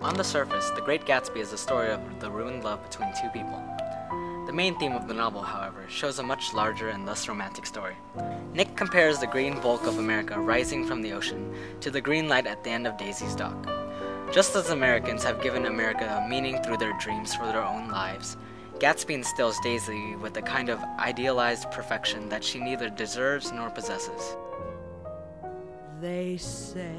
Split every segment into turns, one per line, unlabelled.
On the surface, The Great Gatsby is a story of the ruined love between two people. The main theme of the novel, however, shows a much larger and less romantic story. Nick compares the green bulk of America rising from the ocean to the green light at the end of Daisy's dock. Just as Americans have given America a meaning through their dreams for their own lives, Gatsby instills Daisy with a kind of idealized perfection that she neither deserves nor possesses.
They say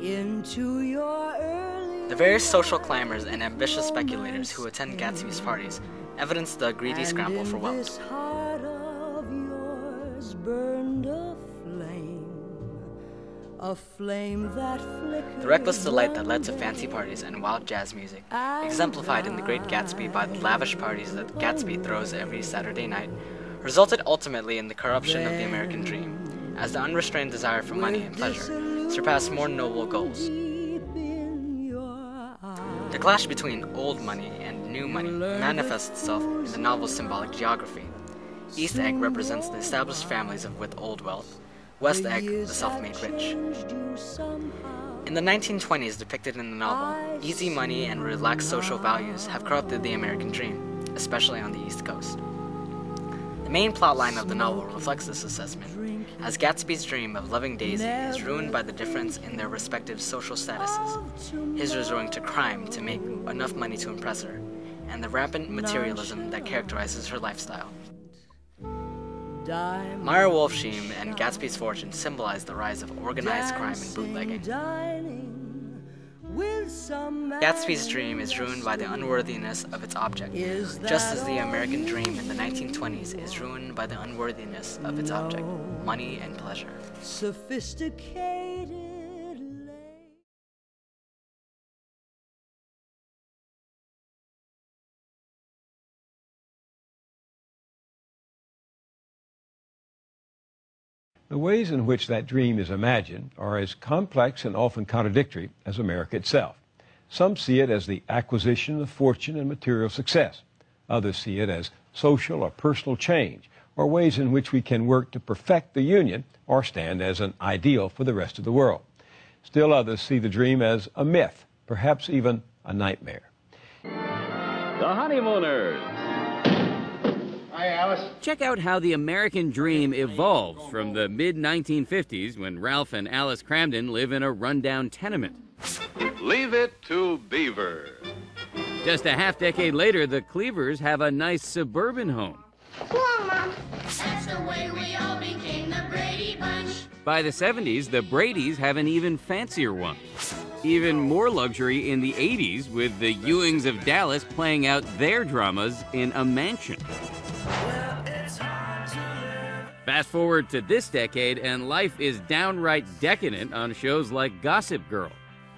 into your early
The various social climbers and ambitious speculators who attend Gatsby's parties evidence the greedy scramble for wealth.
this heart of yours burned a flame that flickered.
The reckless delight that led to fancy parties and wild jazz music, exemplified in The Great Gatsby by the lavish parties that Gatsby throws every Saturday night, resulted ultimately in the corruption of the American dream, as the unrestrained desire for money and pleasure surpassed more noble goals. The clash between old money and new money manifests itself in the novel's symbolic geography. East Egg represents the established families with old wealth, West Egg, the self-made rich. In the 1920s depicted in the novel, easy money and relaxed social values have corrupted the American dream, especially on the East Coast. The main plotline of the novel reflects this assessment, as Gatsby's dream of loving Daisy is ruined by the difference in their respective social statuses, his resorting to crime to make enough money to impress her, and the rampant materialism that characterizes her lifestyle. Meyer Wolfsheim and Gatsby's fortune symbolize the rise of organized crime and bootlegging. Gatsby's dream is ruined by the unworthiness of its object, just as the American dream in the 1920s is ruined by the unworthiness of its object, money and pleasure.
Sophisticated.
The ways in which that dream is imagined are as complex and often contradictory as America itself. Some see it as the acquisition of fortune and material success. Others see it as social or personal change, or ways in which we can work to perfect the union or stand as an ideal for the rest of the world. Still others see the dream as a myth, perhaps even a nightmare.
The Honeymooners.
Hi, Alice.
Check out how the American dream evolves from the mid-1950s when Ralph and Alice Cramden live in a rundown tenement.
Leave it to Beaver.
Just a half-decade later, the Cleavers have a nice suburban home.
Come on, Mom. That's the way we all became the Brady Bunch.
By the 70s, the Bradys have an even fancier one. Even more luxury in the 80s, with the Ewings of Dallas playing out their dramas in a mansion. Fast forward to this decade, and life is downright decadent on shows like Gossip Girl.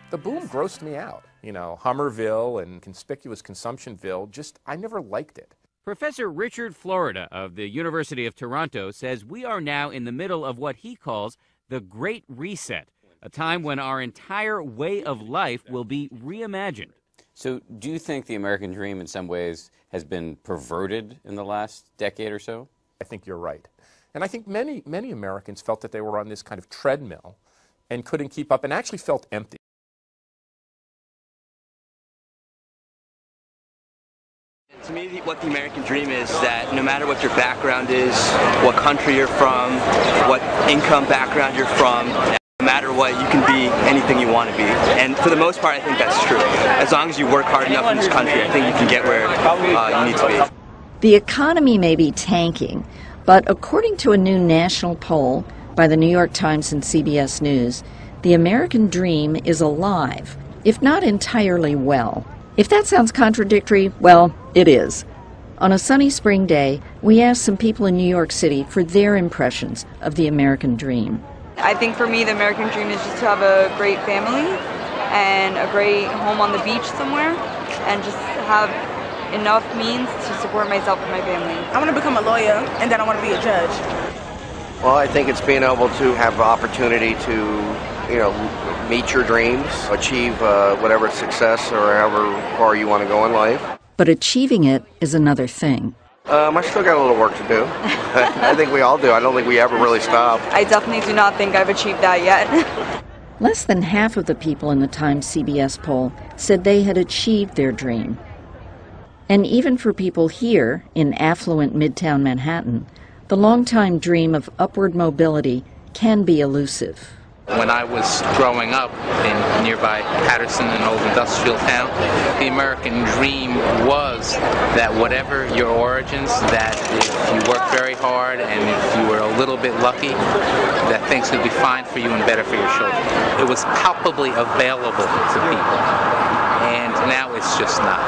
The boom grossed me out. You know, Hummerville and conspicuous Consumptionville, I never liked it.
Professor Richard Florida of the University of Toronto says we are now in the middle of what he calls the Great Reset, a time when our entire way of life will be reimagined.
So do you think the American dream in some ways has been perverted in the last decade or so?
I think you're right. And I think many Americans felt that they were on this kind of treadmill and couldn't keep up and actually felt empty.
To me, what the American dream is that no matter what your background is, what country you're from, what income background you're from, no matter what, you can be anything you want to be. And for the most part, I think that's true. As long as you work hard enough in this country, I think you can get where you need to be.
The economy may be tanking, but according to a new national poll by the New York Times and CBS News, the American dream is alive, if not entirely well. If that sounds contradictory, well, it is. On a sunny spring day, we asked some people in New York City for their impressions of the American dream.
I think for me, the American dream is just to have a great family and a great home on the beach somewhere and just have enough means to support myself and my family.
I want to become a lawyer, and then I want to be a judge.
Well, I think it's being able to have opportunity to, meet your dreams, achieve whatever success or however far you want to go in life.
But achieving it is another thing.
I still got a little work to do. I think we all do. I don't think we ever really stop.
I definitely do not think I've achieved that yet.
Less than half of the people in the Times CBS poll said they had achieved their dream. And even for people here in affluent Midtown Manhattan, the longtime dream of upward mobility can be elusive.
When I was growing up in nearby Patterson, an old industrial town, the American dream was that whatever your origins, that if you worked very hard and if you were a little bit lucky, that things would be fine for you and better for your children. It was palpably available to people, and now it's just not.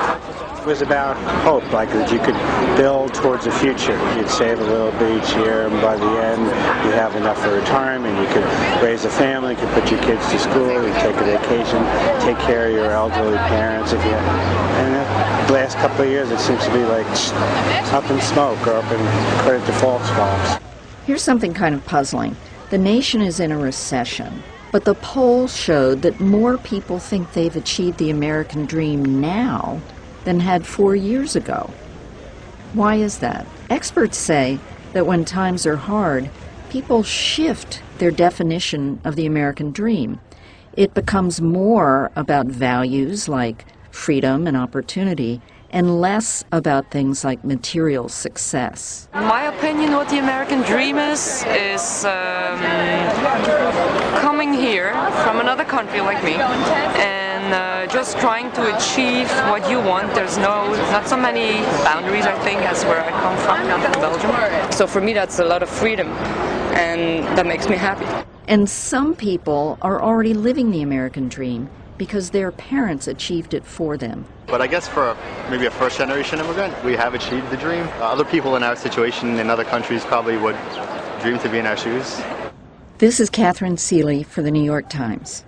It was about hope, like that you could build towards the future. You'd save a little bit each year, and by the end, you have enough for retirement. You could raise a family, you could put your kids to school, you take a vacation, take care of your elderly parents. If you, and the last couple of years, it seems to be like up in smoke or up in credit default swaps.
Here's something kind of puzzling. The nation is in a recession, but the polls showed that more people think they've achieved the American dream now than had 4 years ago. Why is that? Experts say that when times are hard, people shift their definition of the American dream. It becomes more about values like freedom and opportunity, and less about things like material success.
In my opinion, what the American dream is coming here from another country like me and just trying to achieve what you want. There's not so many boundaries, I think, as where I come from Belgium. So for me, that's a lot of freedom, and that makes me happy.
And some people are already living the American dream because their parents achieved it for them.
But I guess for maybe a first-generation immigrant, we have achieved the dream. Other people in our situation in other countries probably would dream to be in our shoes.
This is Catherine Seeley for the New York Times.